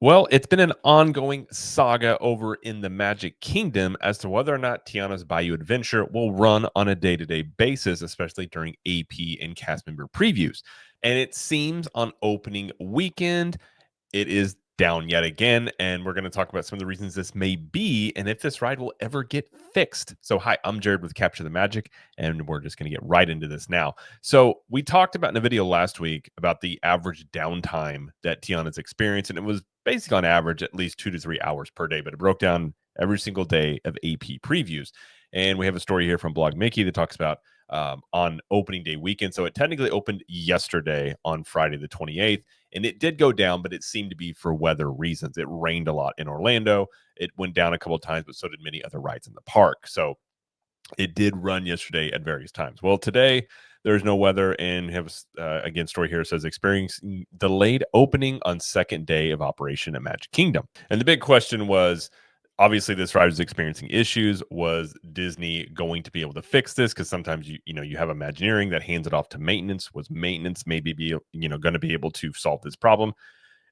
Well, it's been an ongoing saga over in the Magic Kingdom as to whether or not Tiana's Bayou Adventure will run on a day to day basis, especially during AP and cast member previews. And it seems on opening weekend, it is down yet again. And we're going to talk about some of the reasons this may be and if this ride will ever get fixed. So, hi, I'm Jared with Capture the Magic, and we're just going to get right into this now. So, we talked about in a video last week about the average downtime that Tiana's experienced, and it was basically on average at least 2 to 3 hours per day, but it broke down every single day of AP previews. And we have a story here from Blog Mickey that talks about on opening day weekend. So it technically opened yesterday on Friday the 28th, and it did go down, but it seemed to be for weather reasons. It rained a lot in Orlando. It went down a couple of times, but so did many other rides in the park. So it did run yesterday at various times. Well, today there's no weather, and have again story here says experiencing delayed opening on second day of operation at Magic Kingdom. And the big question was, obviously this ride is experiencing issues. Was Disney going to be able to fix this? Because sometimes you have Imagineering that hands it off to maintenance. Was maintenance maybe be going to be able to solve this problem?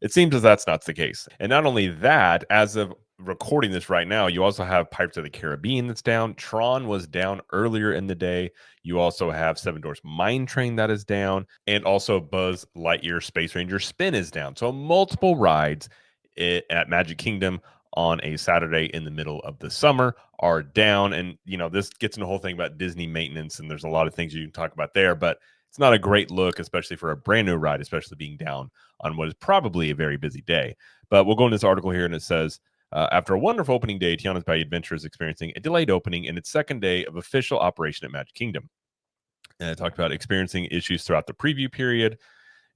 It seems as that's not the case. And not only that, as of recording this right now, you also have Pirates of the Caribbean that's down. Tron was down earlier in the day. You also have Seven Dwarfs Mine Train that is down, and also Buzz Lightyear Space Ranger Spin is down. So multiple rides at Magic Kingdom on a Saturday in the middle of the summer are down. And this gets into the whole thing about Disney maintenance, and there's a lot of things you can talk about there, but it's not a great look, especially for a brand new ride, especially being down on what is probably a very busy day. But we'll go in this article here, and it says, after a wonderful opening day, Tiana's Bayou Adventure is experiencing a delayed opening in its second day of official operation at Magic Kingdom. And it talked about experiencing issues throughout the preview period,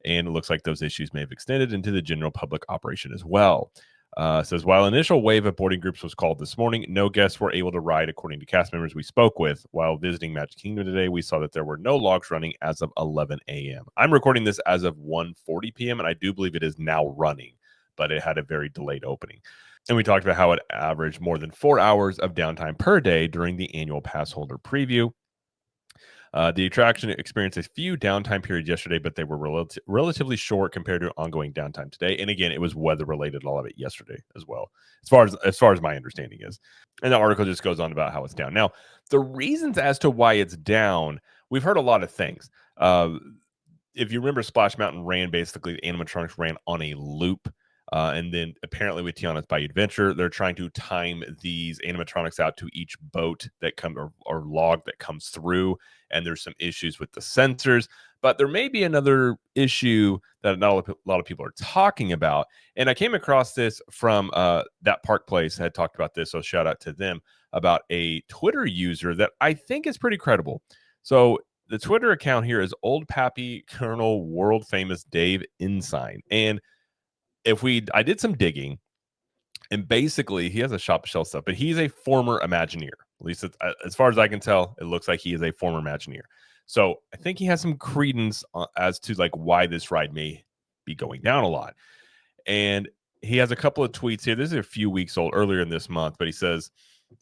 and it looks like those issues may have extended into the general public operation as well. Says, while initial wave of boarding groups was called this morning, no guests were able to ride, according to cast members we spoke with. While visiting Magic Kingdom today, we saw that there were no logs running as of 11 a.m. I'm recording this as of 1:40 p.m., and I do believe it is now running, but it had a very delayed opening. And we talked about how it averaged more than 4 hours of downtime per day during the annual pass holder preview. The attraction experienced a few downtime periods yesterday, but they were relatively short compared to ongoing downtime today. And again, it was weather related, a lot of it yesterday as well, as far as my understanding is. And the article just goes on about how it's down. Now, the reasons as to why it's down, we've heard a lot of things. If you remember, Splash Mountain ran basically the animatronics ran on a loop. And then apparently with Tiana's Bayou Adventure, they're trying to time these animatronics out to each boat that come or log that comes through. And there's some issues with the sensors. But there may be another issue that not a lot of people are talking about. And I came across this from that Park Place had talked about this. So shout out to them about a Twitter user that I think is pretty credible. So the Twitter account here is Old Pappy Colonel World Famous Dave Ensign. And I did some digging, and basically he has a shop shelf stuff, but he's a former Imagineer. At least as far as I can tell, it looks like he is a former Imagineer. So I think he has some credence as to like why this ride may be going down a lot. And he has a couple of tweets here. This is a few weeks old, earlier in this month, but he says,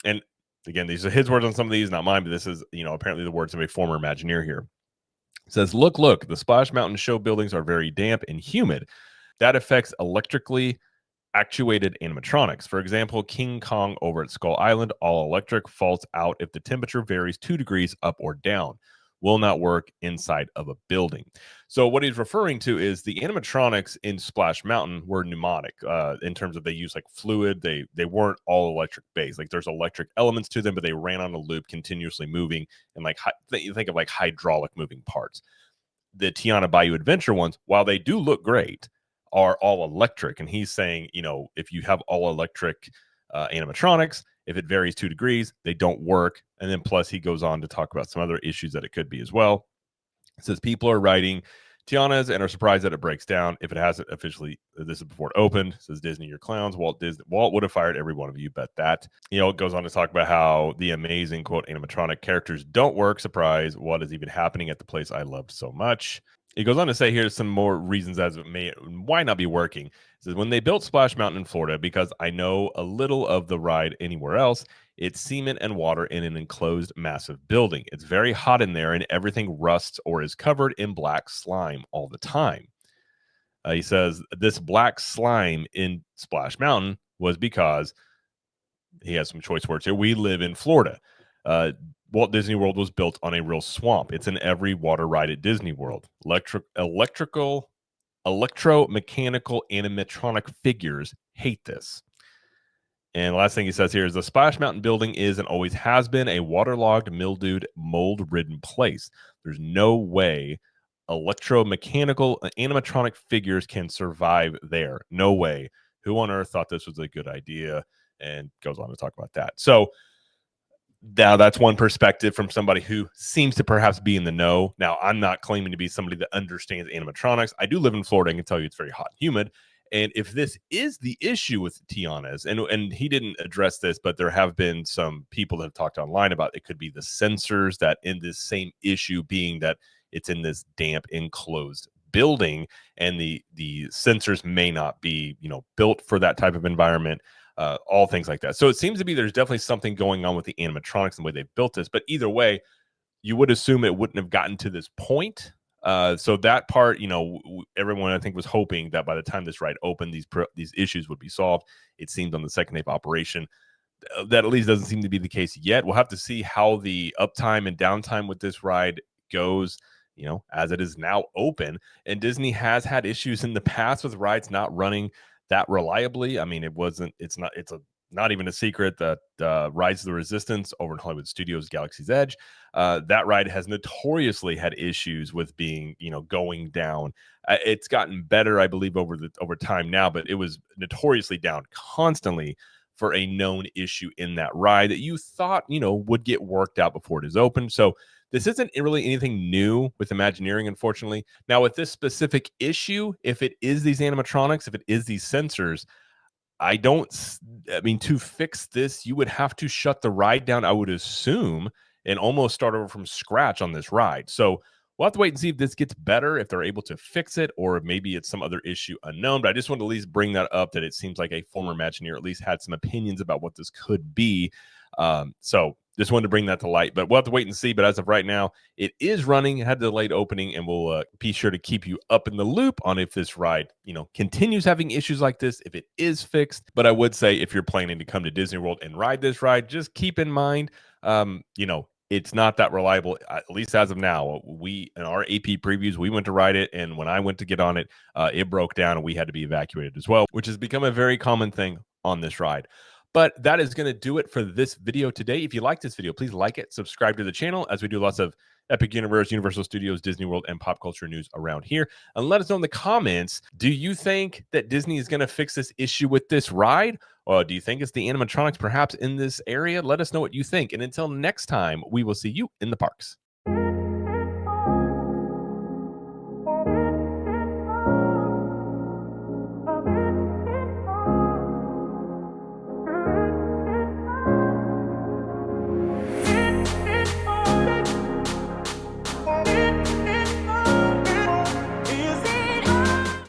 and again, these are his words on some of these, not mine, but this is, apparently the words of a former Imagineer here. It says, look, the Splash Mountain show buildings are very damp and humid. That affects electrically actuated animatronics. For example, King Kong over at Skull Island, all electric, falls out if the temperature varies 2 degrees up or down. Will not work inside of a building. So what he's referring to is the animatronics in Splash Mountain were pneumatic in terms of they use like fluid. They weren't all electric based. Like there's electric elements to them, but they ran on a loop, continuously moving, and like you think of like hydraulic moving parts. The Tiana Bayou Adventure ones, while they do look great, are all electric. And he's saying, if you have all electric animatronics, if it varies 2 degrees, they don't work. And then plus he goes on to talk about some other issues that it could be as well. It says people are writing Tiana's and are surprised that it breaks down. If it hasn't officially, this is before it opened. It says Disney, your clowns. Walt would have fired every one of you. Bet that. It goes on to talk about how the amazing quote animatronic characters don't work. Surprise! What is even happening at the place I loved so much? He goes on to say here's some more reasons as it may why not be working. It says when they built Splash Mountain in Florida, because I know a little of the ride anywhere else, it's cement and water in an enclosed massive building. It's very hot in there and everything rusts or is covered in black slime all the time. He says this black slime in Splash Mountain was because he has some choice words here. We live in Florida. Walt Disney World was built on a real swamp. It's in every water ride at Disney World. Electromechanical, animatronic figures hate this. And the last thing he says here is the Splash Mountain building is and always has been a waterlogged, mildewed, mold-ridden place. There's no way electromechanical animatronic figures can survive there. No way. Who on earth thought this was a good idea? And goes on to talk about that. So now that's one perspective from somebody who seems to perhaps be in the know. Now, I'm not claiming to be somebody that understands animatronics. I do live in Florida and can tell you it's very hot and humid. And if this is the issue with Tiana's, and he didn't address this, but there have been some people that have talked online about it could be the sensors that in this same issue being that it's in this damp enclosed building and the sensors may not be, built for that type of environment. All things like that. So it seems to be there's definitely something going on with the animatronics and the way they've built this. But either way, you would assume it wouldn't have gotten to this point. So that part, everyone I think was hoping that by the time this ride opened, these issues would be solved. It seemed on the second day of operation that at least doesn't seem to be the case yet. We'll have to see how the uptime and downtime with this ride goes. As it is now open, and Disney has had issues in the past with rides not running that reliably. I mean, it's not even a secret that Rise of the Resistance over in Hollywood Studios Galaxy's Edge, that ride has notoriously had issues with being, going down. It's gotten better, I believe, over time now, but it was notoriously down constantly for a known issue in that ride that you thought, would get worked out before it is open. So this isn't really anything new with Imagineering, unfortunately. Now, with this specific issue, if it is these animatronics, if it is these sensors, to fix this, you would have to shut the ride down, I would assume, and almost start over from scratch on this ride. So we'll have to wait and see if this gets better, if they're able to fix it, or maybe it's some other issue unknown. But I just want to at least bring that up, that it seems like a former Imagineer at least had some opinions about what this could be. So just wanted to bring that to light, but we'll have to wait and see. But as of right now, it is running, had a delayed opening, and we'll be sure to keep you up in the loop on if this ride, continues having issues like this, if it is fixed. But I would say if you're planning to come to Disney World and ride this ride, just keep in mind, it's not that reliable, at least as of now. We, in our AP previews, we went to ride it, and when I went to get on it, it broke down, and we had to be evacuated as well, which has become a very common thing on this ride. But that is going to do it for this video today. If you like this video, please like it, subscribe to the channel, as we do lots of Epic Universe, Universal Studios, Disney World, and pop culture news around here. And let us know in the comments, do you think that Disney is going to fix this issue with this ride? Or do you think it's the animatronics perhaps in this area? Let us know what you think. And until next time, we will see you in the parks.